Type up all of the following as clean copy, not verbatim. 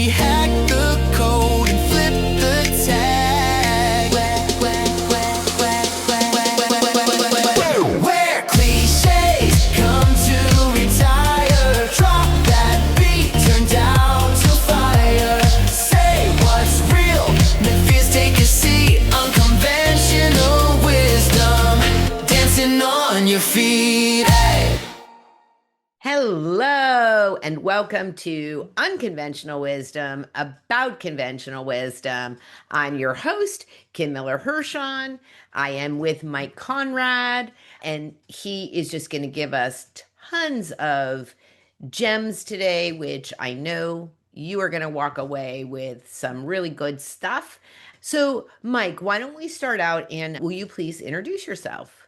we hack the code and flip the tag. Where cliches come to retire. Drop that beat, turn down to fire. Say what's real, make fears take a seat. Unconventional wisdom, dancing on your feet. Hey. Hello, and welcome to Unconventional Wisdom about conventional wisdom. I'm your host, Kim Miller-Hershon. I am with Mike Konrad, and he is just going to give us tons of gems today, which I know you are going to walk away with some really good stuff. So, Mike, why don't we start out, and will you please introduce yourself?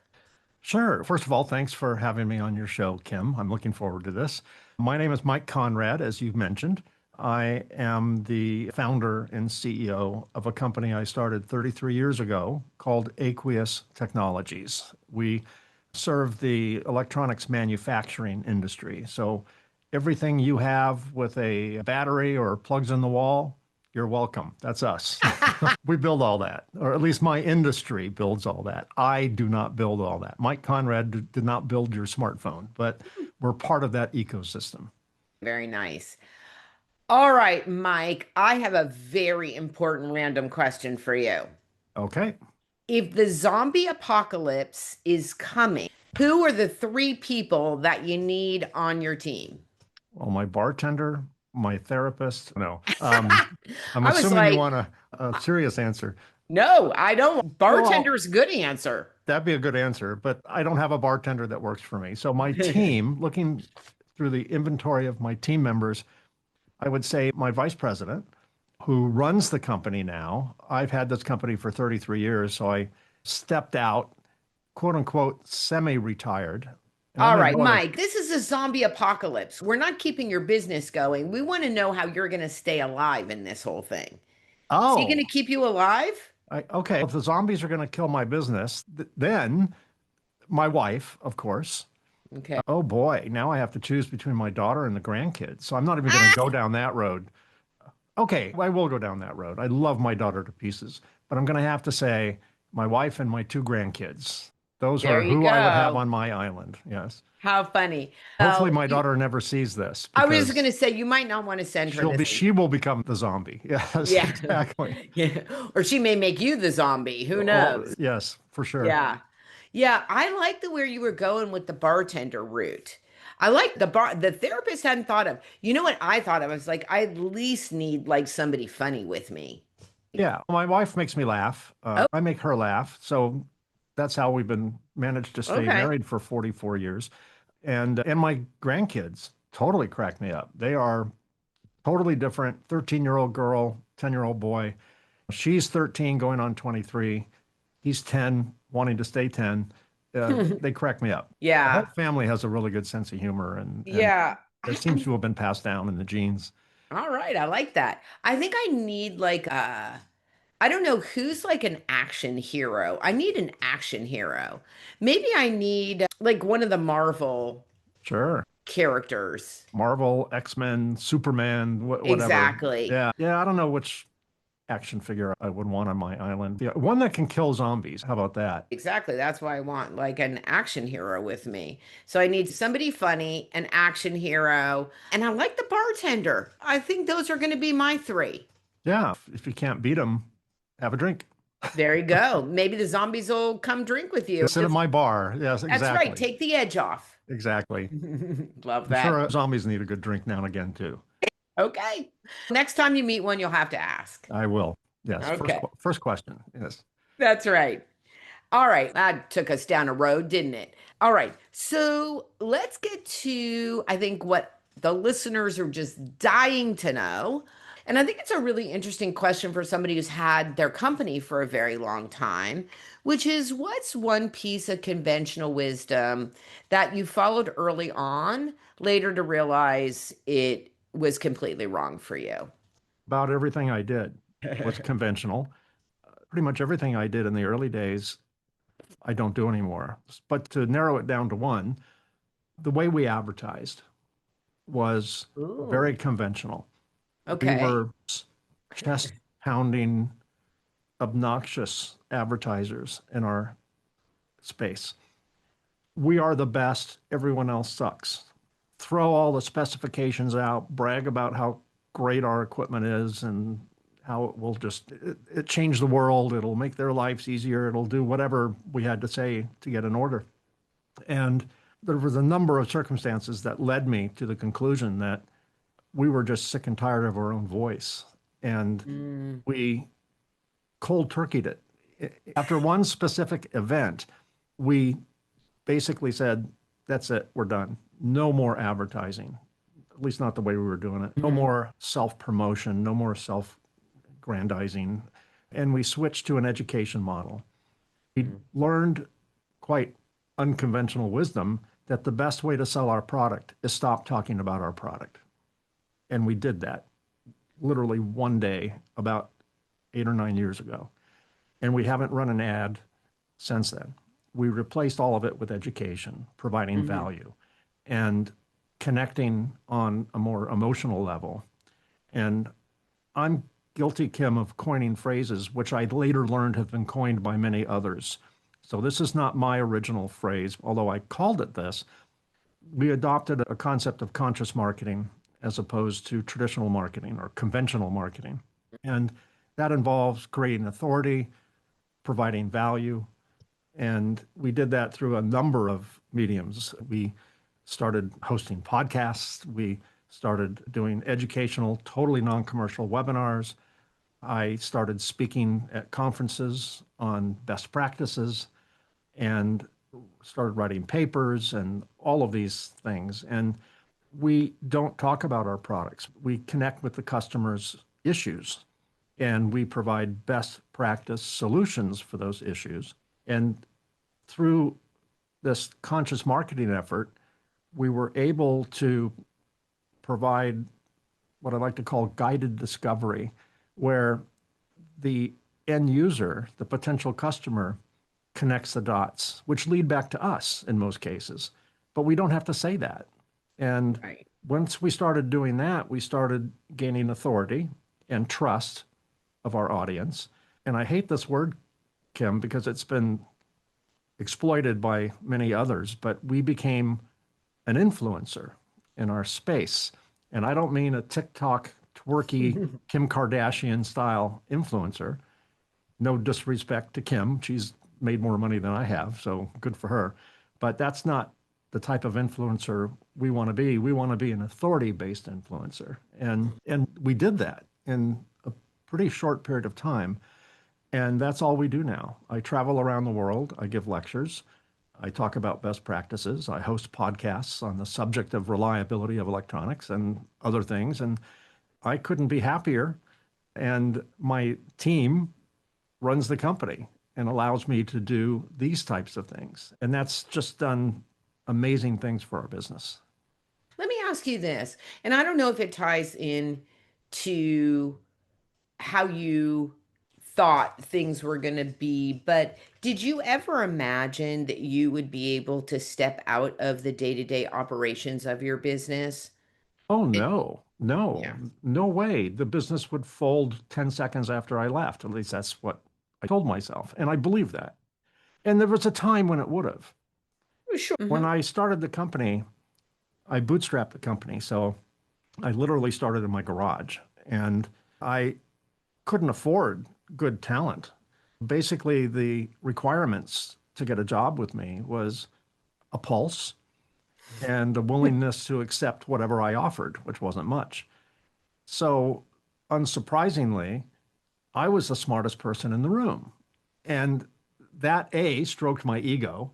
Sure. First of all, thanks for having me on your show, Kim. I'm looking forward to this. My name is Mike Konrad, as you've mentioned. I am the founder and CEO of a company I started 33 years ago called Aqueous Technologies. We serve the electronics manufacturing industry. So everything you have with a battery or plugs in the wall, you're welcome. That's us. We build all that, or at least my industry builds all that. I do not build all that. Mike Konrad did not build your smartphone, but we're part of that ecosystem. Very nice. All right, Mike, I have a very important random question for you. Okay. If the zombie apocalypse is coming, who are the three people that you need on your team? Well, my bartender, my therapist. No, I'm I was assuming like, you want a serious answer. no, I don't. Well, Bartender's a good answer. that'd be a good answer, but I don't have a bartender that works for me. So my team, looking through the inventory of my team members, I would say my vice president, who runs the company now. I've had this company for 33 years, so I stepped out, quote unquote, semi-retired. And All I'm right, gonna go to- Mike, this is a zombie apocalypse. We're not keeping your business going. We want to know how you're going to stay alive in this whole thing. Is he Oh, going to keep you alive? okay. If the zombies are going to kill my business, then my wife, of course. Okay. Oh boy, now I have to choose between my daughter and the grandkids. So I'm not even going to go down that road. Okay, I will go down that road. I love my daughter to pieces, but I'm going to have to say my wife and my two grandkids. Those There are you who I would have go. on my island. Yes. How funny. Hopefully Well, my daughter never sees this I was going because to say you might not want to send her this. she will become the zombie. Yes, Yeah. exactly. Yeah. Or she may make you the zombie. Who Oh, knows? yes, for sure. Yeah. Yeah. I like the where you were going with the bartender route. I like the therapist hadn't thought of. You know what I thought of? I was like, I at least need like somebody funny with me. Yeah, my wife makes me laugh. Oh, I make her laugh. So that's how we've been managed to stay okay. married for 44 years. And my grandkids totally crack me up. They are totally different. 13-year-old girl, 10-year-old boy. She's 13 going on 23. He's 10 wanting to stay 10. They crack me up. The whole Yeah. family has a really good sense of humor and Yeah. it seems to have been passed down in the genes. All right. I like that. I think I need like I don't know who's like an action hero. I need an action hero. Maybe I need like one of the Marvel Sure. characters. Marvel, X-Men, Superman, whatever. Exactly. Yeah. Yeah, I don't know which action figure I would want on my island. Yeah, one that can kill zombies. How about that? Exactly. That's why I want like an action hero with me. So I need somebody funny, an action hero, and I like the bartender. I think those are going to be my three. Yeah, if you can't beat them, have a drink. There you go. Maybe the zombies will come drink with you. Sit at my bar. Yes, That's exactly. right. Take the edge off. Exactly. Love I'm that. sure zombies need a good drink now and again too. Okay. Next time you meet one, you'll have to ask. I will. Yes. Okay. First question. Yes. That's right. All right. That took us down a road, didn't it? All right. So let's get to, I think, what the listeners are just dying to know. And I think it's a really interesting question for somebody who's had their company for a very long time, which is what's one piece of conventional wisdom that you followed early on, later to realize it was completely wrong for you? About everything I did was conventional. Pretty much everything I did in the early days, I don't do anymore. But to narrow it down to one, the way we advertised was very Ooh. conventional. We Okay. were chest pounding, obnoxious advertisers in our space. We are the best, everyone else sucks. Throw all the specifications out, brag about how great our equipment is and how it will it change the world, it'll make their lives easier, it'll do whatever we had to say to get an order. And there was a number of circumstances that led me to the conclusion that we were just sick and tired of our own voice. And Mm, we cold turkeyed it. After one specific event, we basically said, that's it, we're done. No more advertising, at least not the way we were doing it. No mhm, more self promotion, no more self grandizing. And we switched to an education model. We mm, learned quite unconventional wisdom that the best way to sell our product is stop talking about our product. And we did that literally one day about 8 or 9 years ago. And we haven't run an ad since then. We replaced all of it with education, providing mhm. value and connecting on a more emotional level. And I'm guilty, Kim, of coining phrases which I later learned have been coined by many others. So this is not my original phrase, although I called it this. We adopted a concept of conscious marketing as opposed to traditional marketing or conventional marketing. And that involves creating authority, providing value. And we did that through a number of mediums. We started hosting podcasts. We started doing educational, totally non commercial webinars. I started speaking at conferences on best practices and started writing papers and all of these things. And we don't talk about our products. We connect with the customer's issues and we provide best practice solutions for those issues. And through this conscious marketing effort, we were able to provide what I like to call guided discovery, where the end user, the potential customer, connects the dots, which lead back to us in most cases. But we don't have to say that. And Right. once we started doing that, we started gaining authority and trust of our audience. And I hate this word, Kim, because it's been exploited by many others, but we became an influencer in our space. And I don't mean a TikTok, twerky, Kim Kardashian style influencer. No disrespect to Kim. She's made more money than I have, so good for her. But that's not the type of influencer we want to be. We want to be an authority-based influencer. And we did that in a pretty short period of time. And that's all we do now. I travel around the world. I give lectures. I talk about best practices. I host podcasts on the subject of reliability of electronics and other things. And I couldn't be happier. And my team runs the company and allows me to do these types of things. And that's just done amazing things for our business. Let me ask you this, and I don't know if it ties in to how you thought things were going to be, but did you ever imagine that you would be able to step out of the day-to-day operations of your business? Oh, It, no, no, yeah. no way. The business would fold 10 seconds after I left. At least that's what I told myself. And I believe that. And there was a time when it would have. Sure. When Mhm. I started the company, I bootstrapped the company. So I literally started in my garage and I couldn't afford good talent. Basically, the requirements to get a job with me was a pulse and a willingness to accept whatever I offered, which wasn't much. So, unsurprisingly, I was the smartest person in the room. And that A, stroked my ego,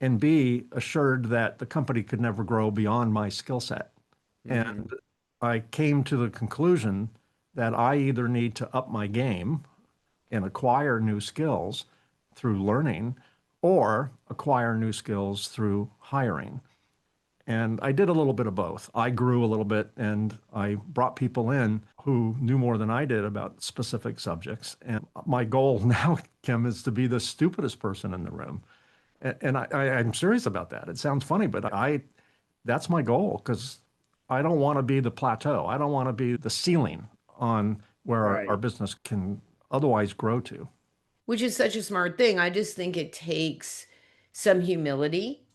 and B, assured that the company could never grow beyond my skill set. Mhm. And I came to the conclusion that I either need to up my game and acquire new skills through learning or acquire new skills through hiring. And I did a little bit of both. I grew a little bit and I brought people in who knew more than I did about specific subjects. And my goal now, Kim, is to be the stupidest person in the room. And I'm serious about that. It sounds funny, but that's my goal because I don't want to be the plateau. I don't want to be the ceiling on where our Right. business can otherwise grow to. Which is such a smart thing. I just think it takes some humility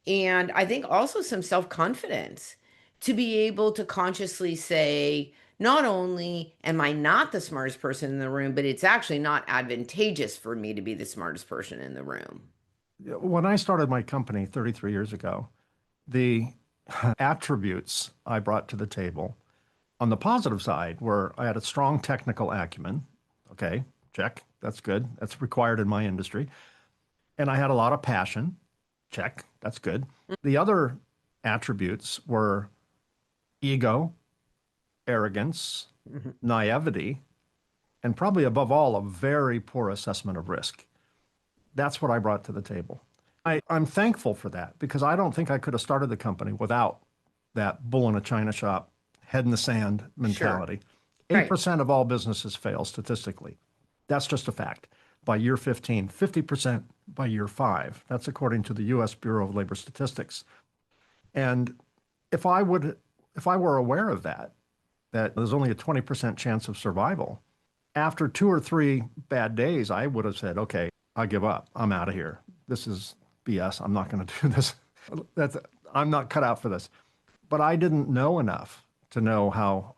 and I think also some self-confidence to be able to consciously say, not only am I not the smartest person in the room, but it's actually not advantageous for me to be the smartest person in the room. When I started my company 33 years ago, the attributes I brought to the table on the positive side were I had a strong technical acumen. Okay, check. That's good. That's required in my industry. And I had a lot of passion. Check. That's good. The other attributes were ego, arrogance, Mhm. naivety, and probably above all, a very poor assessment of risk. That's what I brought to the table. I'm thankful for that because I don't think I could have started the company without that bull in a china shop, head in the sand Sure. mentality. Right. 80% of all businesses fail statistically. That's just a fact. By year 15, 50% by year 5. That's according to the US Bureau of Labor Statistics. And if I would if I were aware of that, that there's only a 20% chance of survival, after 2 or 3 bad days, I would have said, okay, I give up. I'm out of here. This is BS. I'm not going to do this. That's, I'm not cut out for this. But I didn't know enough to know how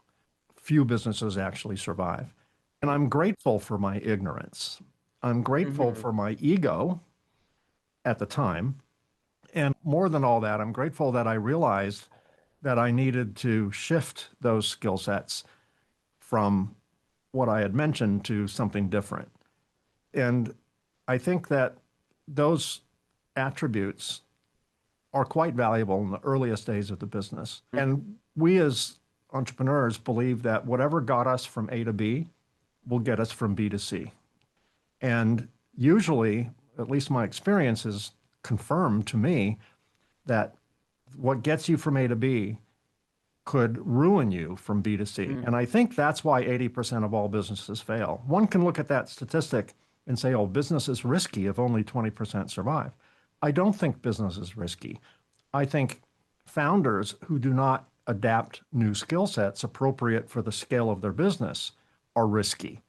few businesses actually survive. And I'm grateful for my ignorance. I'm grateful Mhm. for my ego at the time. And more than all that, I'm grateful that I realized that I needed to shift those skill sets from what I had mentioned to something different. And I think that those attributes are quite valuable in the earliest days of the business. And we as entrepreneurs believe that whatever got us from A to B will get us from B to C. And usually, at least my experience has confirmed to me that what gets you from A to B could ruin you from B to C. Mhm. And I think that's why 80% of all businesses fail. One can look at that statistic and say, oh, business is risky if only 20% survive. I don't think business is risky. I think founders who do not adapt new skill sets appropriate for the scale of their business are risky.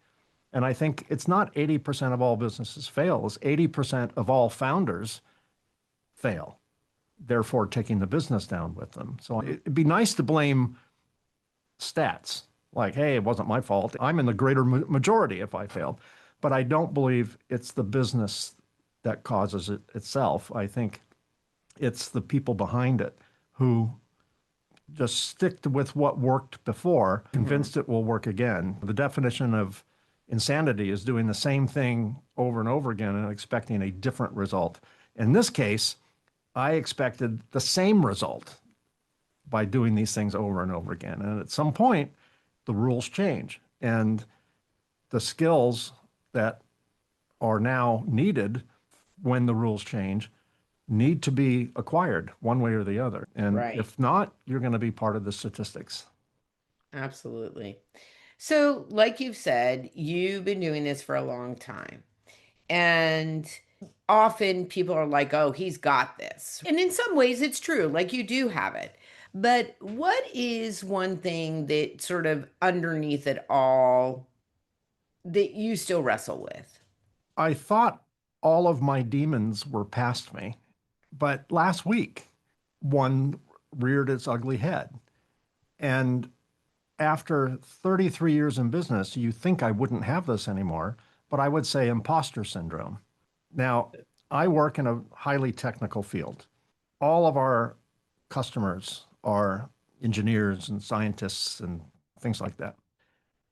And I think it's not 80% of all businesses fail, it's 80% of all founders fail, therefore taking the business down with them. So it'd be nice to blame stats like, hey, it wasn't my fault. I'm in the greater majority if I failed. But I don't believe it's the business that causes it itself. I think it's the people behind it who just stick with what worked before, Mhm. convinced it will work again. The definition of insanity is doing the same thing over and over again and expecting a different result. In this case, I expected the same result by doing these things over and over again. And at some point, the rules change. And the skills that are now needed when the rules change need to be acquired one way or the other. And Right. if not, you're going to be part of the statistics. Absolutely. So, like you've said, you've been doing this for a long time. And often people are like, oh, he's got this. And in some ways, it's true. Like you do have it. But what is one thing that sort of underneath it all that you still wrestle with? I thought all of my demons were past me, but last week, one reared its ugly head. And after 33 years in business, you think I wouldn't have this anymore, but I would say imposter syndrome. Now, I work in a highly technical field. All of our customers are engineers and scientists and things like that.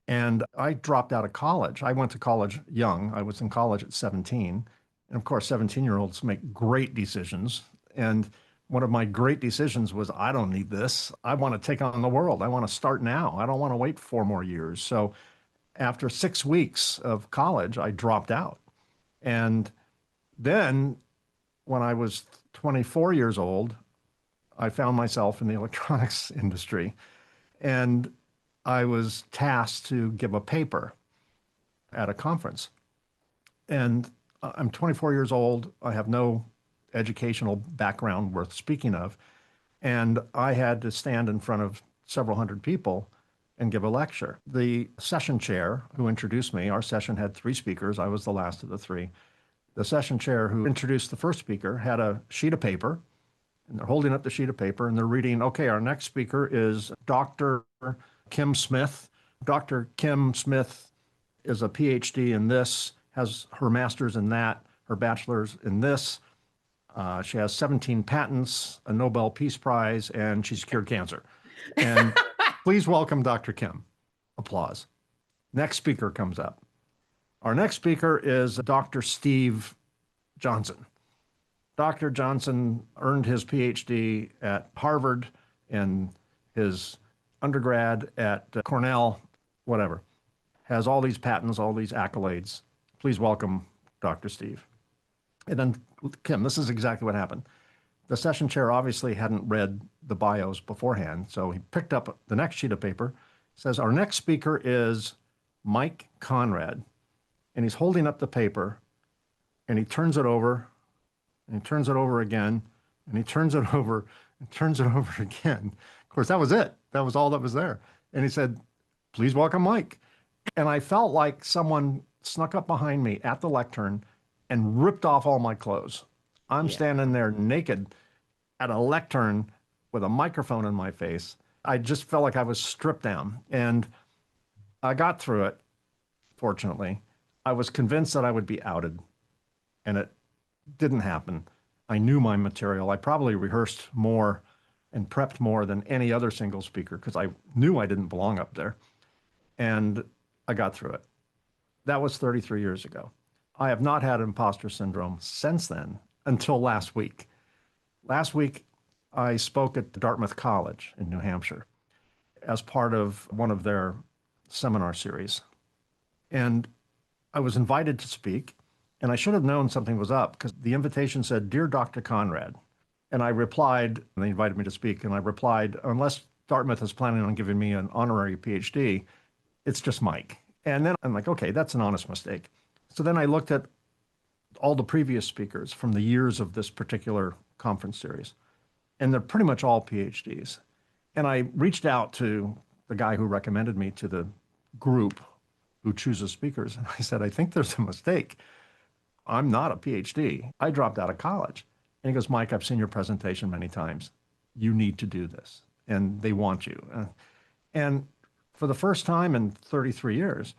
And I dropped out of college. I went to college young. I was in college at 17. And of course, 17-year-olds make great decisions. And one of my great decisions was I don't need this. I want to take on the world. I want to start now. I don't want to wait 4 more years. So after 6 weeks of college, I dropped out. And then when I was 24 years old, I found myself in the electronics industry. And I was tasked to give a paper at a conference. And I'm 24 years old. I have no educational background worth speaking of. And I had to stand in front of several hundred people and give a lecture. The session chair who introduced me, our session had 3 speakers. I was the last of the 3. The session chair who introduced the first speaker had a sheet of paper, and they're holding up the sheet of paper and they're reading, okay, our next speaker is Dr. Kim Smith. Dr. Kim Smith is a PhD in this, has her master's in that, her bachelor's in this. She has 17 patents, a Nobel Peace Prize, and she's cured cancer. And please welcome Dr. Kim. Applause. Next speaker comes up. Our next speaker is Dr. Steve Johnson. Dr. Johnson earned his PhD at Harvard and his undergrad at Cornell, whatever. Has all these patents, all these accolades. Please welcome Dr. Steve. And then, Kim, this is exactly what happened. The session chair obviously hadn't read the bios beforehand, so he picked up the next sheet of paper, says, our next speaker is Mike Konrad. And he's holding up the paper, and he turns it over, and he turns it over again, and he turns it over, and turns it over again. Of course, that was it. That was all that was there. And he said, please welcome Mike. And I felt like someone snuck up behind me at the lectern and ripped off all my clothes. I'm standing there naked at a lectern with a microphone in my face. I just felt like I was stripped down. And I got through it, fortunately. I was convinced that I would be outed, and it didn't happen. I knew my material. I probably rehearsed more and prepped more than any other single speaker because I knew I didn't belong up there. And I got through it. That was 33 years ago. I have not had imposter syndrome since then until last week. Last week, I spoke at Dartmouth College in New Hampshire as part of one of their seminar series. And I was invited to speak, and I should have known something was up because the invitation said, Dear Dr. Konrad. And I replied, and they invited me to speak, and I replied, unless Dartmouth is planning on giving me an honorary PhD, it's just Mike. And then I'm like, okay, that's an honest mistake. So then I looked at all the previous speakers from the years of this particular conference series, and they're pretty much all PhDs. And I reached out to the guy who recommended me to the group who chooses speakers. And I said, I think there's a mistake. I'm not a PhD. I dropped out of college. And he goes, Mike, I've seen your presentation many times. You need to do this. And they want you. And for the first time in 33 years,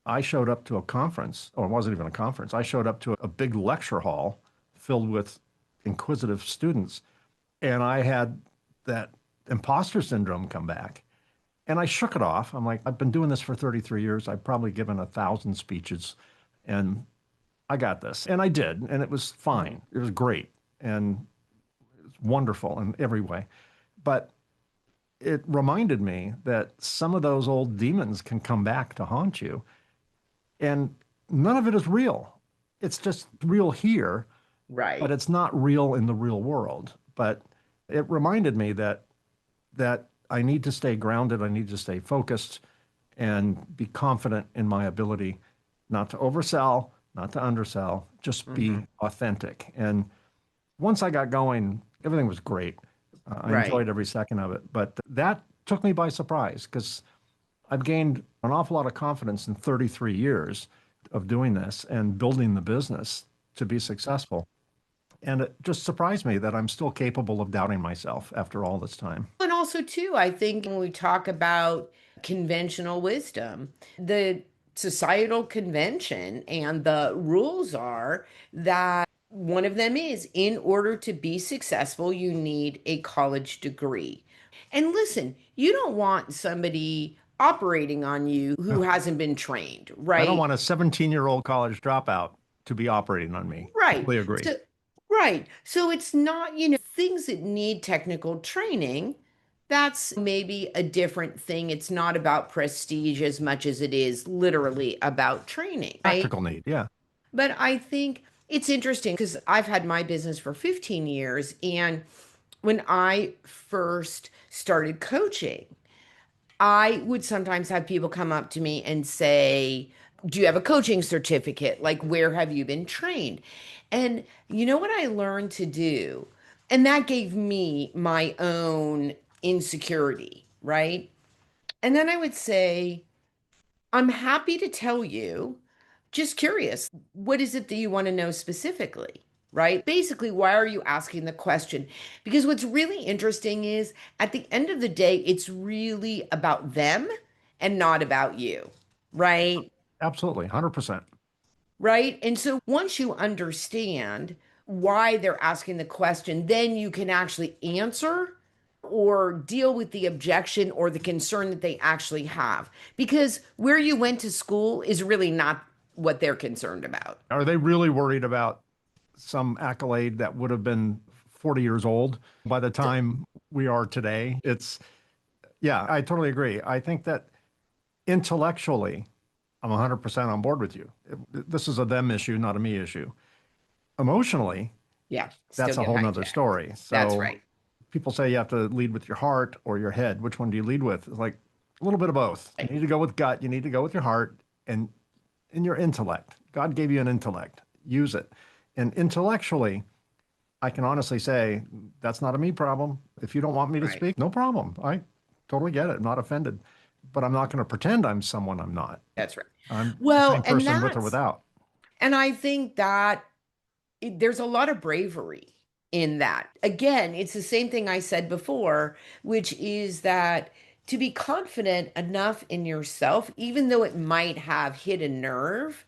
I showed up to a conference, or it wasn't even a conference. I showed up to a big lecture hall filled with inquisitive students. And I had that imposter syndrome come back. And I shook it off. I'm like, I've been doing this for 33 years. I've probably given 1,000 speeches, and I got this. And I did, and it was fine. It was great, and it was wonderful in every way. But it reminded me that some of those old demons can come back to haunt you. And none of it is real. It's just real here, Right. but it's not real in the real world. But it reminded me that I need to stay grounded. I need to stay focused and be confident in my ability not to oversell, not to undersell, just be authentic. And once I got going, everything was great. I Right. enjoyed every second of it. But that took me by surprise because I've gained an awful lot of confidence in 33 years of doing this and building the business to be successful. And it just surprised me that I'm still capable of doubting myself after all this time. And also, too, I think when we talk about conventional wisdom, the societal convention and the rules are that one of them is in order to be successful, you need a college degree. And listen, you don't want somebody operating on you who hasn't been trained, I don't right? want a 17-year-old college dropout to be operating on me. Right. Totally agree. So, right. So it's not, things that need technical training. That's maybe a different thing. It's not about prestige as much as it is literally about training, right? Practical need, yeah. But I think it's interesting because I've had my business for 15 years. And when I first started coaching, I would sometimes have people come up to me and say, do you have a coaching certificate? Like, where have you been trained? And you know what I learned to do And that gave me my own insecurity, right? And then I would say, I'm happy to tell you, just curious, what is it that you want to know specifically? Right? Basically, why are you asking the question? Because what's really interesting is at the end of the day, it's really about them and not about you. Right? Absolutely, 100%. Right? And so once you understand why they're asking the question, then you can actually answer or deal with the objection or the concern that they actually have. Because where you went to school is really not what they're concerned about. Are they really worried about some accolade that would have been 40 years old by the time we are today? Yeah, I totally agree. I think that intellectually, I'm 100% on board with you. This is a them issue, not a me issue. Emotionally, Yeah, still that's a get whole nother hijacked. story. That's So right. people say you have to lead with your heart or your head. Which one do you lead with? It's like a little bit of both. You need to go with gut, you need to go with your heart and in your intellect. God gave you an intellect. Use it. And intellectually, I can honestly say that's not a me problem. If you don't want me to Right. speak, no problem. I totally get it. I'm not offended. But I'm not going to pretend I'm someone I'm not. That's right. I'm the Well, same person with or without. and I think that there's a lot of bravery in that. Again, it's the same thing I said before, which is that to be confident enough in yourself, even though it might have hit a nerve,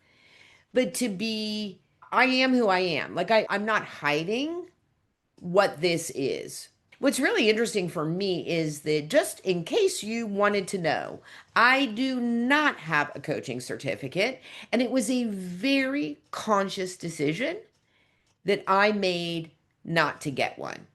but to be, I am who I am. Like I'm not hiding what this is. What's really interesting for me is that just in case you wanted to know, I do not have a coaching certificate, and it was a very conscious decision that I made not to get one.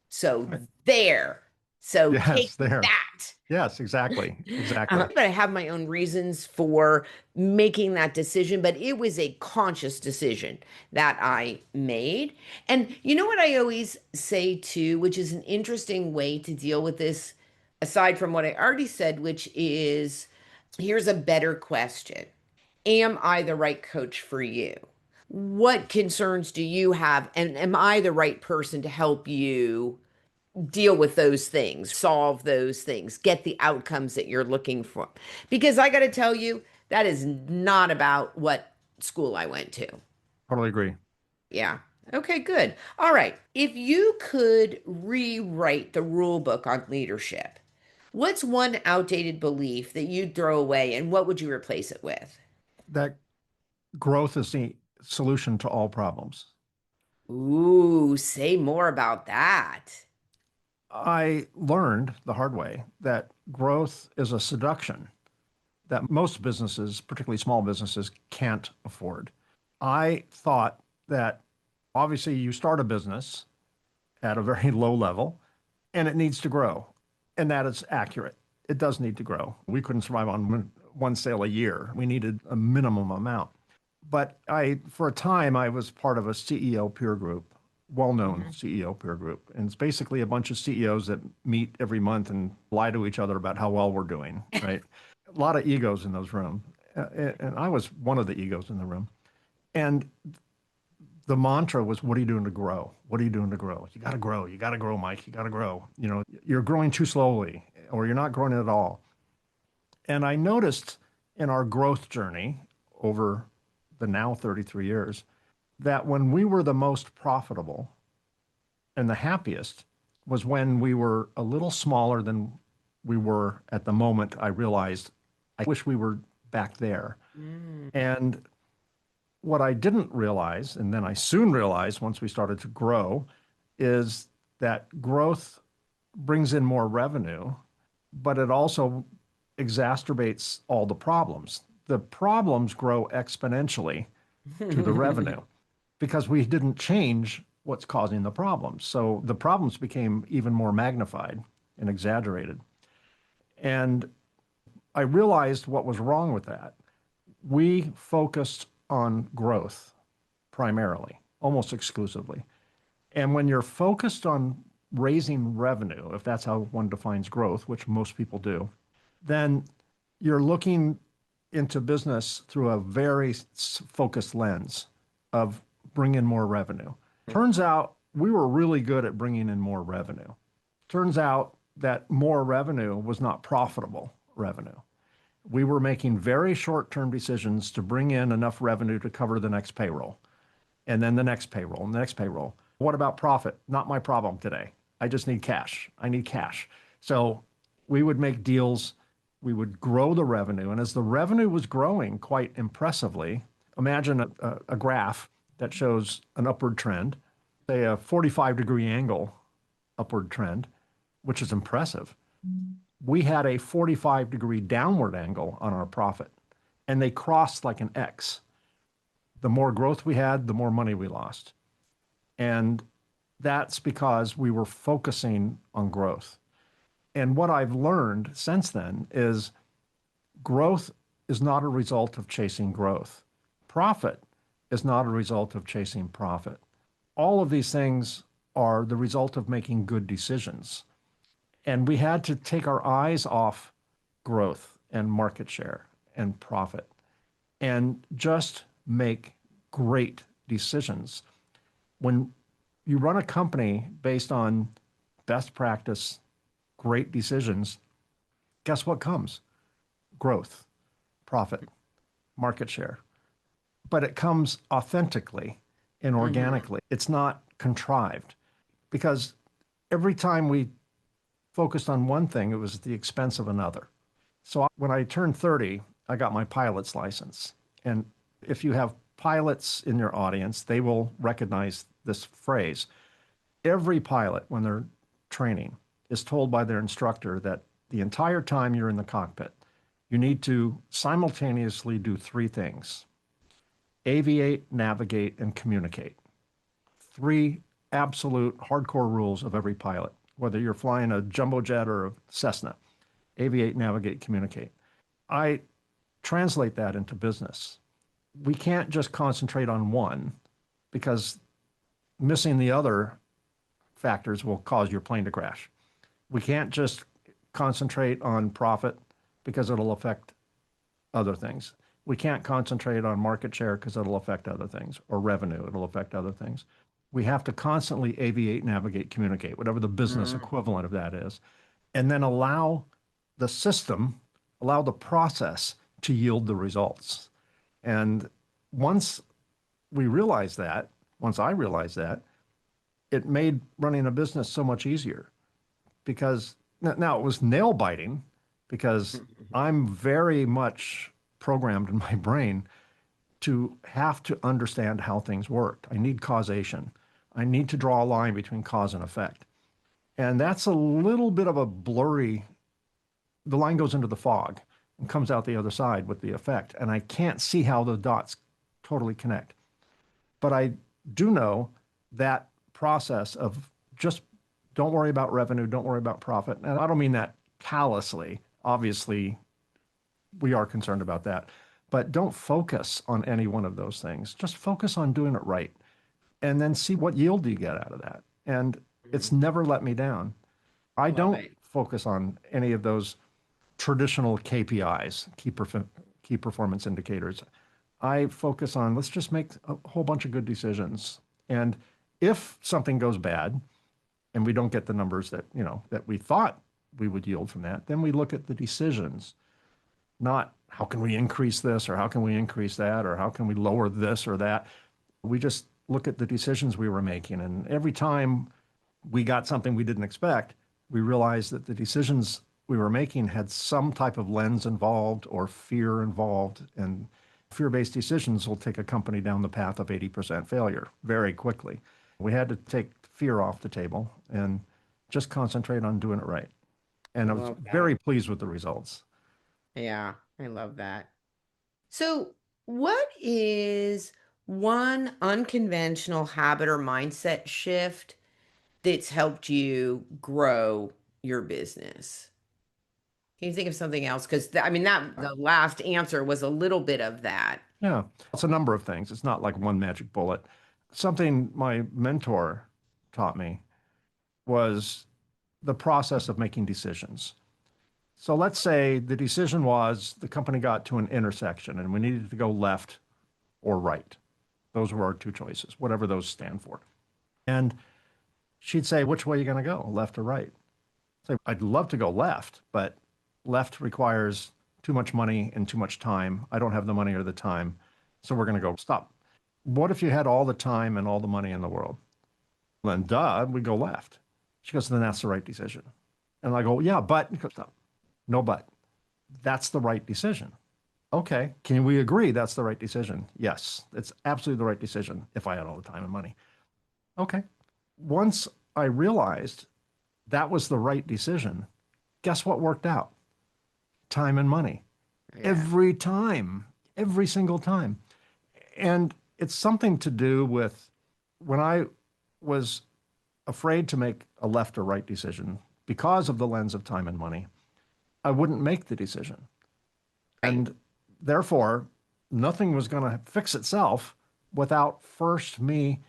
So Right. there. So take Yes, there. that. Yes, exactly. Exactly. But I have my own reasons for making that decision, but it was a conscious decision that I made. And you know what I always say too, which is an interesting way to deal with this, aside from what I already said, which is here's a better question. Am I the right coach for you? What concerns do you have? And am I the right person to help you deal with those things, solve those things, get the outcomes that you're looking for? Because I got to tell you, that is not about what school I went to. Totally agree. Yeah. Okay, good. All right. If you could rewrite the rule book on leadership, what's one outdated belief that you'd throw away and what would you replace it with? That growth is the solution to all problems. Ooh, say more about that. I learned the hard way that growth is a seduction that most businesses, particularly small businesses, can't afford. I thought that obviously you start a business at a very low level and it needs to grow. And that is accurate. It does need to grow. We couldn't survive on one sale a year. We needed a minimum amount. But for a time, I was part of a CEO peer group, well-known Mhm. CEO peer group. And it's basically a bunch of CEOs that meet every month and lie to each other about how well we're doing, right? A lot of egos in those rooms. And I was one of the egos in the room. And the mantra was, what are you doing to grow? What are you doing to grow? You got to grow. You got to grow, Mike. You got to grow. You're growing too slowly or you're not growing at all. And I noticed in our growth journey over the now 33 years that when we were the most profitable and the happiest was when we were a little smaller than we were at the moment. I realized I wish we were back there. Mm. And what I didn't realize, and then I soon realized once we started to grow, is that growth brings in more revenue, but it also exacerbates all the problems. The problems grow exponentially to the revenue because we didn't change what's causing the problems. So the problems became even more magnified and exaggerated. And I realized what was wrong with that. We focused on growth primarily, almost exclusively. And when you're focused on raising revenue, if that's how one defines growth, which most people do, then you're looking into business through a very focused lens of bring in more revenue. Turns out we were really good at bringing in more revenue. Turns out that more revenue was not profitable revenue. We were making very short-term decisions to bring in enough revenue to cover the next payroll, and then the next payroll, and the next payroll. What about profit? Not my problem today. I just need cash. I need cash. So we would make deals. We would grow the revenue. And as the revenue was growing quite impressively, imagine a graph that shows an upward trend, say a 45-degree angle upward trend, which is impressive. We had a 45-degree downward angle on our profit, and they crossed like an X. The more growth we had, the more money we lost. And that's because we were focusing on growth. And what I've learned since then is growth is not a result of chasing growth. Profit is not a result of chasing profit. All of these things are the result of making good decisions. And we had to take our eyes off growth and market share and profit and just make great decisions. When you run a company based on best practice, great decisions, guess what comes? Growth, profit, market share. But it comes authentically and organically. It's not contrived, because every time we focused on one thing, it was at the expense of another. So when I turned 30, I got my pilot's license. And if you have pilots in your audience, they will recognize this phrase. Every pilot, when they're training, is told by their instructor that the entire time you're in the cockpit, you need to simultaneously do three things: aviate, navigate, and communicate. Three absolute hardcore rules of every pilot, whether you're flying a jumbo jet or a Cessna: aviate, navigate, communicate. I translate that into business. We can't just concentrate on one, because missing the other factors will cause your plane to crash. We can't just concentrate on profit, because it'll affect other things. We can't concentrate on market share because it'll affect other things, or revenue, it'll affect other things. We have to constantly aviate, navigate, communicate, whatever the business equivalent of that is, and then allow the system, allow the process to yield the results. And once I realized that, it made running a business so much easier, because now it was nail biting, because I'm very much programmed in my brain to have to understand how things work. I need causation. I need to draw a line between cause and effect. And that's a little bit of a blurry, the line goes into the fog and comes out the other side with the effect. And I can't see how the dots totally connect. But I do know that process of just don't worry about revenue, don't worry about profit. And I don't mean that callously. Obviously, we are concerned about that. But don't focus on any one of those things. Just focus on doing it right, and then see what yield you get out of that. And it's never let me down. I don't focus on any of those traditional KPIs, key performance indicators. I focus on, let's just make a whole bunch of good decisions. And if something goes bad and we don't get the numbers that we thought we would yield from that, then we look at the decisions, not how can we increase this, or how can we increase that, or how can we lower this or that. We just look at the decisions we were making. And every time we got something we didn't expect, we realized that the decisions we were making had some type of lens involved or fear involved. And fear-based decisions will take a company down the path of 80% failure very quickly. We had to take fear off the table and just concentrate on doing it right. And I was very pleased with the results. Yeah, I love that. So, what is one unconventional habit or mindset shift that's helped you grow your business? Can you think of something else? Because the last answer was a little bit of that. Yeah, it's a number of things. It's not like one magic bullet. Something my mentor taught me was the process of making decisions. So let's say the decision was the company got to an intersection and we needed to go left or right. Those were our two choices, whatever those stand for. And she'd say, which way are you going to go, left or right? Say, I'd love to go left, but left requires too much money and too much time. I don't have the money or the time, so we're going to go stop. What if you had all the time and all the money in the world? Then, duh, we go left. She goes, then that's the right decision. And I go, yeah, but, he goes, stop. No, but. That's the right decision. Okay, can we agree that's the right decision? Yes, it's absolutely the right decision if I had all the time and money. Okay. Once I realized that was the right decision, guess what worked out? Time and money. Yeah. Every time, every single time. And it's something to do with when I was afraid to make a left or right decision because of the lens of time and money, I wouldn't make the decision. And therefore, nothing was going to fix itself without first me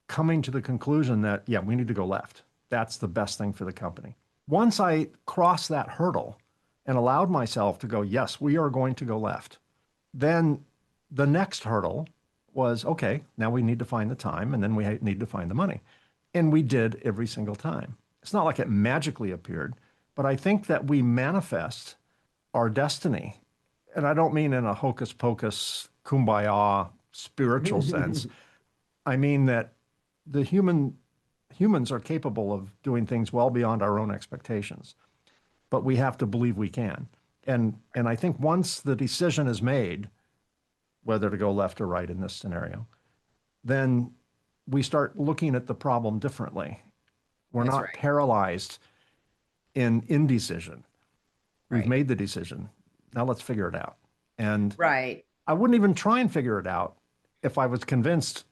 coming to the conclusion that, yeah, we need to go left. That's the best thing for the company. Once I crossed that hurdle and allowed myself to go, yes, we are going to go left, then the next hurdle was, okay, now we need to find the time and then we need to find the money. And we did every single time. It's not like it magically appeared, but I think that we manifest our destiny. And I don't mean in a hocus pocus, kumbaya spiritual sense. I mean that the humans are capable of doing things well beyond our own expectations, but we have to believe we can. And I think once the decision is made, whether to go left or right in this scenario, then we start looking at the problem differently. We're That's not right. paralyzed in indecision. We've Right. made the decision. Now let's figure it out. And Right. I wouldn't even try and figure it out if I was convinced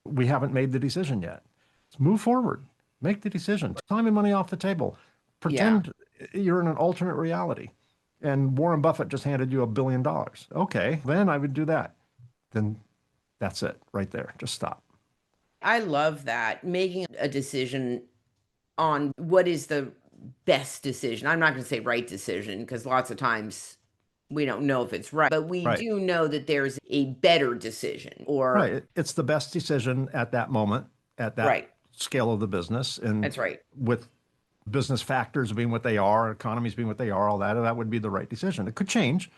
we haven't made the decision yet. Let's move forward, make the decision, time and money off the table. Pretend you're in an alternate reality and Warren Buffett just handed you $1 billion. Okay, then I would do that. Then that's it right there. Just stop. I love that. Making a decision on what is the best decision. I'm not going to say right decision because lots of times we don't know if it's right, but we Right. do know that there's a better decision or Right. It's the best decision at that moment, at that right. scale of the business. And That's right. with business factors being what they are, economies being what they are, all that, that would be the right decision. It could change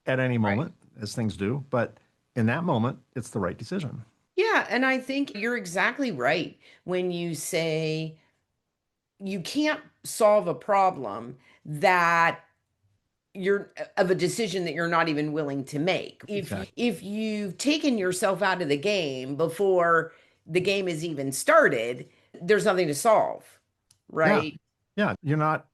at any moment, as things do, but in that moment, it's the right decision. Yeah, and I think you're exactly right when you say you can't solve a problem that you're of a decision that you're not even willing to make. Exactly. If you've taken yourself out of the game before the game is even started, there's nothing to solve, Yeah. right? Yeah. You're not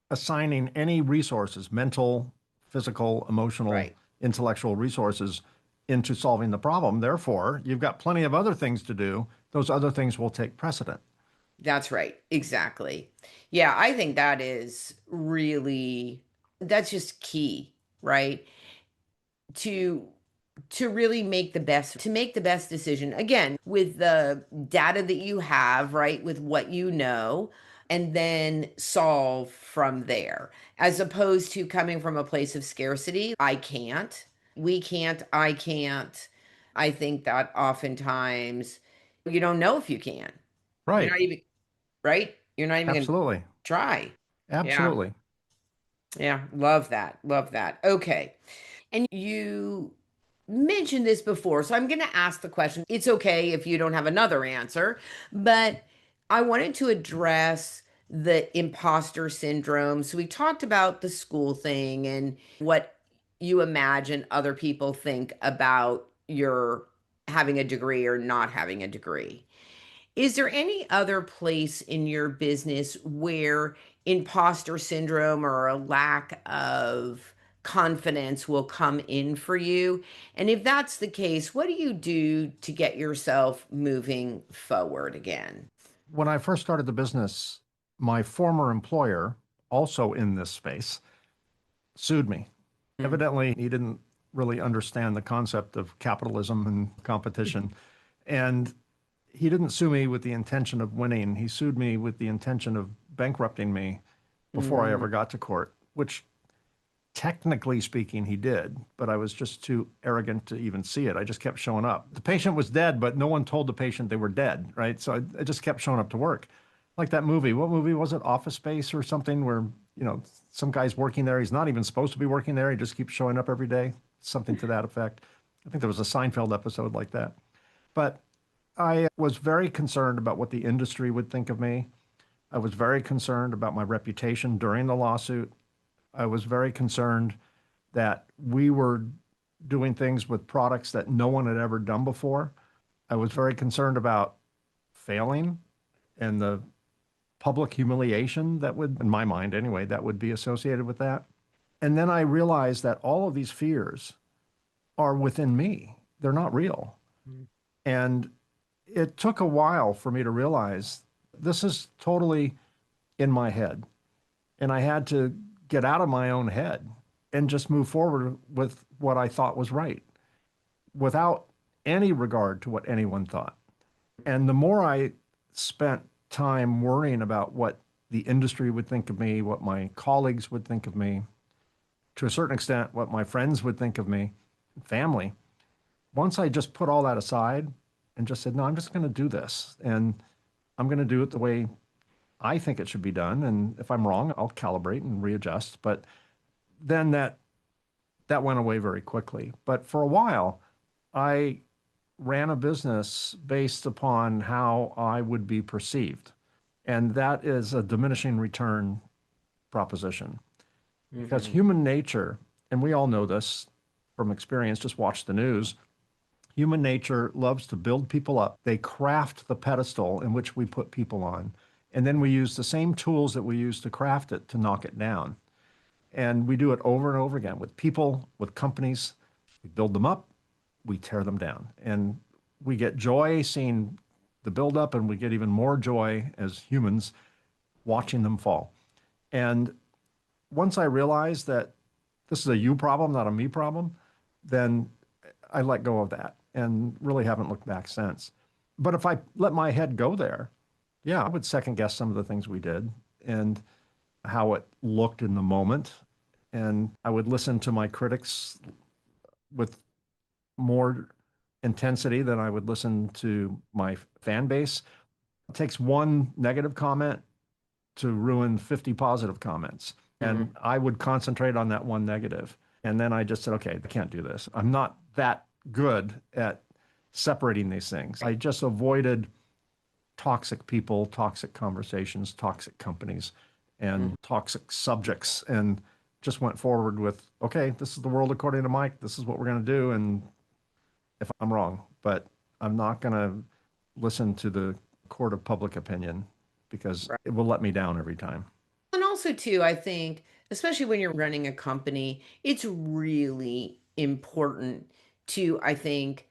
assigning any resources, mental, physical, emotional, Right. intellectual resources into solving the problem. Therefore, you've got plenty of other things to do. Those other things will take precedent. That's right. Exactly. Yeah, I think that's just key, right? To really make the best decision again with the data that you have, right? With what you know, and then solve from there, as opposed to coming from a place of scarcity. I can't, we can't, I can't. I think that oftentimes you don't know if you can. You're Right. not even right. You're not even going to Absolutely. try. Yeah. Absolutely. Yeah. Love that. Love that. Okay. And you mentioned this before, so I'm going to ask the question. It's okay if you don't have another answer, but I wanted to address the imposter syndrome. So we talked about the school thing and what you imagine other people think about your having a degree or not having a degree. Is there any other place in your business where imposter syndrome or a lack of confidence will come in for you? And if that's the case, what do you do to get yourself moving forward again? When I first started the business, my former employer, also in this space, sued me. Evidently, he didn't really understand the concept of capitalism and competition. And he didn't sue me with the intention of winning. He sued me with the intention of bankrupting me before I ever got to court, which Technically speaking, he did, but I was just too arrogant to even see it. I just kept showing up. The patient was dead, but no one told the patient they were dead, right? So I just kept showing up to work. Like that movie. What movie was it? Office Space or something where, some guy's working there. He's not even supposed to be working there. He just keeps showing up every day. Something to that effect. I think there was a Seinfeld episode like that. But I was very concerned about what the industry would think of me. I was very concerned about my reputation during the lawsuit. I was very concerned that we were doing things with products that no one had ever done before. I was very concerned about failing and the public humiliation that would, in my mind anyway, that would be associated with that. And then I realized that all of these fears are within me. They're not real. And it took a while for me to realize this is totally in my head. And I had to get out of my own head and just move forward with what I thought was right without any regard to what anyone thought. And the more I spent time worrying about what the industry would think of me, what my colleagues would think of me, to a certain extent, what my friends would think of me, family, once I just put all that aside and just said, no, I'm just going to do this. And I'm going to do it the way I think it should be done. And if I'm wrong, I'll calibrate and readjust. But then that went away very quickly. But for a while, I ran a business based upon how I would be perceived. And that is a diminishing return proposition. Because human nature, and we all know this from experience, just watch the news, human nature loves to build people up. They craft the pedestal in which we put people on. And then we use the same tools that we use to craft it to knock it down. And we do it over and over again with people, with companies. We build them up, we tear them down. And we get joy seeing the buildup, and we get even more joy as humans watching them fall. And once I realized that this is a you problem, not a me problem, then I let go of that and really haven't looked back since. But if I let my head go there, yeah, I would second guess some of the things we did and how it looked in the moment. And I would listen to my critics with more intensity than I would listen to my fan base. It takes one negative comment to ruin 50 positive comments. And I would concentrate on that one negative. And then I just said, okay, I can't do this. I'm not that good at separating these things. I just avoided toxic people, toxic conversations, toxic companies, and toxic subjects, and just went forward with, okay, this is the world according to Mike. This is what we're going to do. And if I'm wrong, but I'm not going to listen to the court of public opinion because it will let me down every time. And also, too, I think, especially when you're running a company, it's really important to, I think,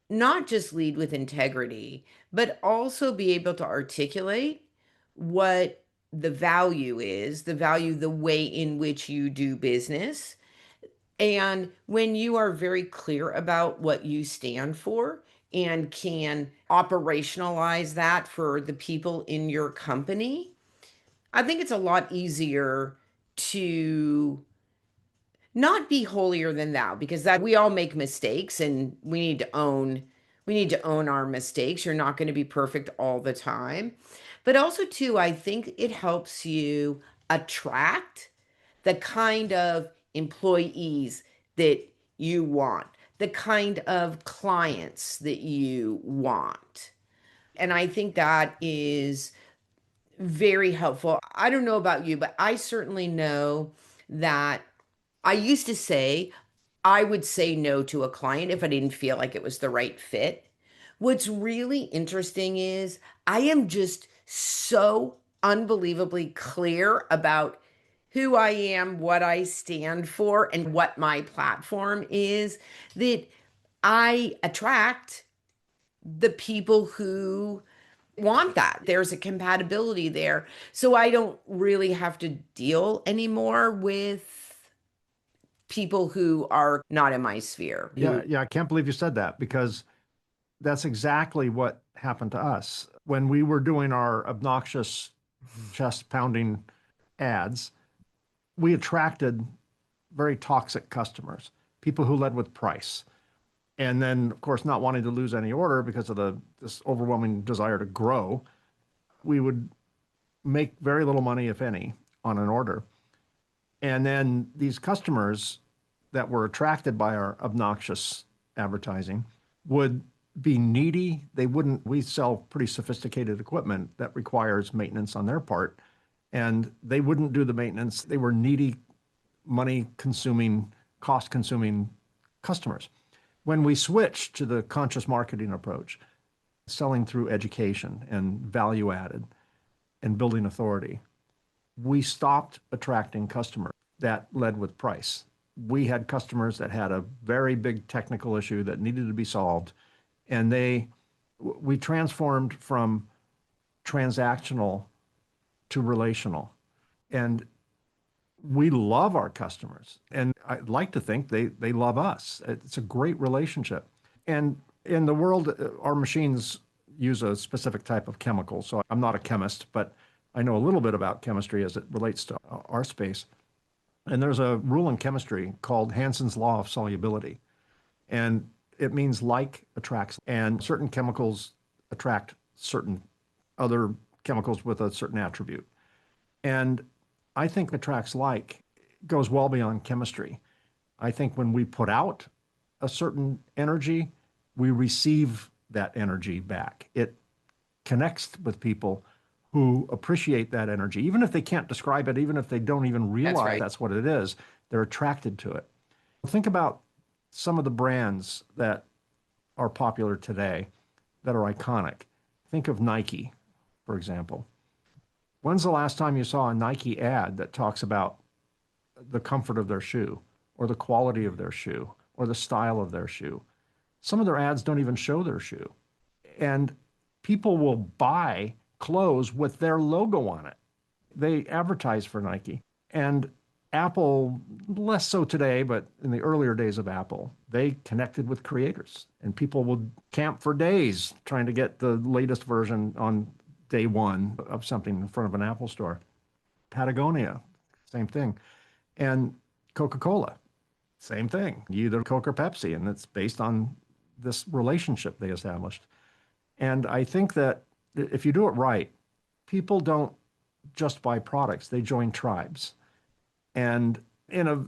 not just lead with integrity, but also be able to articulate what the value is, the value, the way in which you do business. And when you are very clear about what you stand for and can operationalize that for the people in your company, I think it's a lot easier to not be holier than thou, because that we all make mistakes and we need to own our mistakes. You're not going to be perfect all the time. But also too, I think it helps you attract the kind of employees that you want, the kind of clients that you want. And I think that is very helpful. I don't know about you, but I certainly know that I used to say I would say no to a client if I didn't feel like it was the right fit. What's really interesting is I am just so unbelievably clear about who I am, what I stand for, and what my platform is, that I attract the people who want that. There's a compatibility there. So I don't really have to deal anymore with people who are not in my sphere. Yeah, I can't believe you said that because that's exactly what happened to us. When we were doing our obnoxious chest pounding ads, we attracted very toxic customers, people who led with price. And then, of course, not wanting to lose any order because of this overwhelming desire to grow, we would make very little money, if any, on an order. And then these customers that were attracted by our obnoxious advertising would be needy. We sell pretty sophisticated equipment that requires maintenance on their part, and they wouldn't do the maintenance. They were needy, money consuming, cost consuming customers. When we switched to the conscious marketing approach, selling through education and value added and building authority, we stopped attracting customers that led with price. We had customers that had a very big technical issue that needed to be solved, and we transformed from transactional to relational. And we love our customers, and I'd like to think they love us. It's a great relationship. And in the world, our machines use a specific type of chemical. So I'm not a chemist, but I know a little bit about chemistry as it relates to our space. And there's a rule in chemistry called Hansen's law of solubility. And it means like attracts, and certain chemicals attract certain other chemicals with a certain attribute. And I think attracts like goes well beyond chemistry. I think when we put out a certain energy, we receive that energy back. It connects with people who appreciate that energy, even if they can't describe it, even if they don't even realize that's what it is, they're attracted to it. Think about some of the brands that are popular today that are iconic. Think of Nike, for example. When's the last time you saw a Nike ad that talks about the comfort of their shoe or the quality of their shoe or the style of their shoe? Some of their ads don't even show their shoe. And people will buy clothes with their logo on it. They advertise for Nike. And Apple, less so today, but in the earlier days of Apple, they connected with creators. And people would camp for days trying to get the latest version on day one of something in front of an Apple store. Patagonia, same thing. And Coca-Cola, same thing. Either Coke or Pepsi, and it's based on this relationship they established. And I think that if you do it right, people don't just buy products, they join tribes. And in a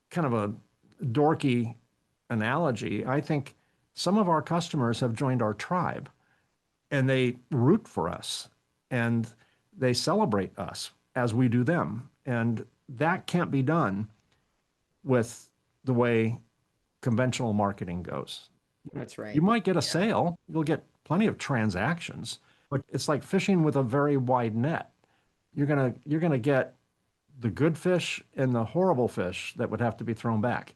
kind of a dorky analogy, I think some of our customers have joined our tribe, and they root for us, and they celebrate us as we do them. And that can't be done with the way conventional marketing goes. That's right. You might get a sale, you'll get plenty of transactions, but it's like fishing with a very wide net. You're gonna get the good fish and the horrible fish that would have to be thrown back,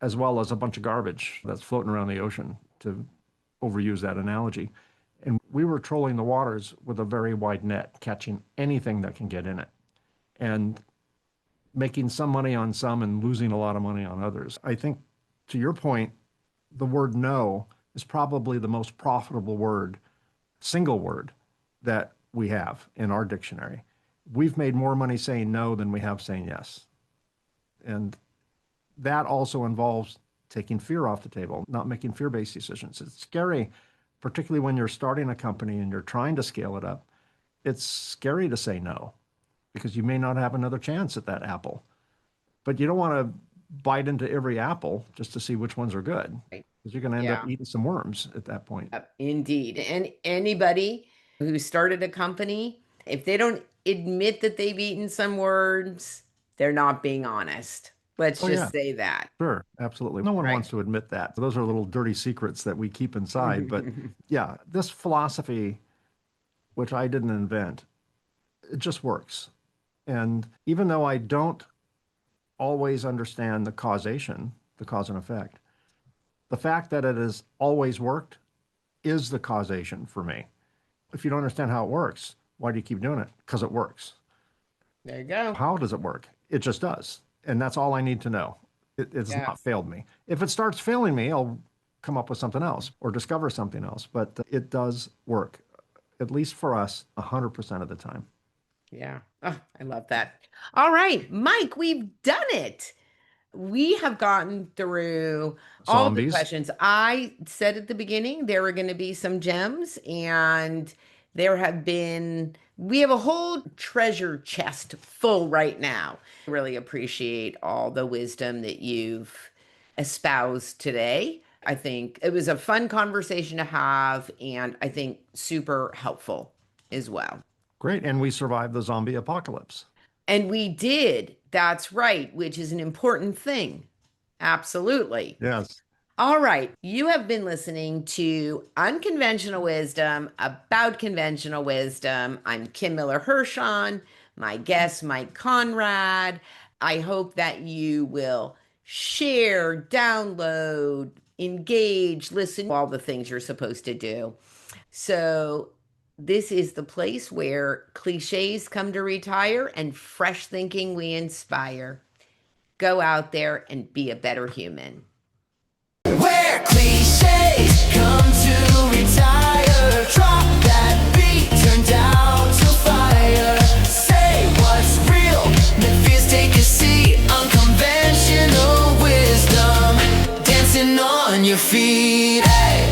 as well as a bunch of garbage that's floating around the ocean, to overuse that analogy. And we were trolling the waters with a very wide net, catching anything that can get in it, and making some money on some and losing a lot of money on others. I think, to your point, the word no is probably the most profitable word, single word, that we have in our dictionary. We've made more money saying no than we have saying yes. And that also involves taking fear off the table, not making fear-based decisions. It's scary, particularly when you're starting a company and you're trying to scale it up. It's scary to say no because you may not have another chance at that apple. But you don't want to bite into every apple just to see which ones are good, because you're going to end up eating some worms at that point. Indeed. And anybody who started a company, if they don't admit that they've eaten some worms, they're not being honest. Let's just say that. Sure, absolutely. No one wants to admit that. Those are little dirty secrets that we keep inside. But yeah, this philosophy, which I didn't invent, it just works. And even though I don't always understand the causation, the cause and effect, the fact that it has always worked is the causation for me. If you don't understand how it works, why do you keep doing it? Because it works. There you go. How does it work? It just does. And that's all I need to know. It's not failed me. If it starts failing me, I'll come up with something else or discover something else. But it does work, at least for us, 100% of the time. Yeah. Oh, I love that. All right, Mike, we've done it. we have gotten through all of the Zombies. questions. I said at the beginning there were going to be some gems, and we have a whole treasure chest full right now. Really appreciate all the wisdom that you've espoused today. I think it was a fun conversation to have, and I think super helpful as well. Great. And we survived the zombie apocalypse. And we did. That's right, which is an important thing. Absolutely. Yes. All right. You have been listening to Unconventional Wisdom about conventional wisdom. I'm Kim Miller-Hershon, my guest, Mike Konrad. I hope that you will share, download, engage, listen, all the things you're supposed to do. So, this is the place where cliches come to retire and fresh thinking we inspire. Go out there and be a better human. Where cliches come to retire. Drop that beat, turn down to fire. Say what's real, let fears take a seat. Unconventional wisdom, dancing on your feet. Hey.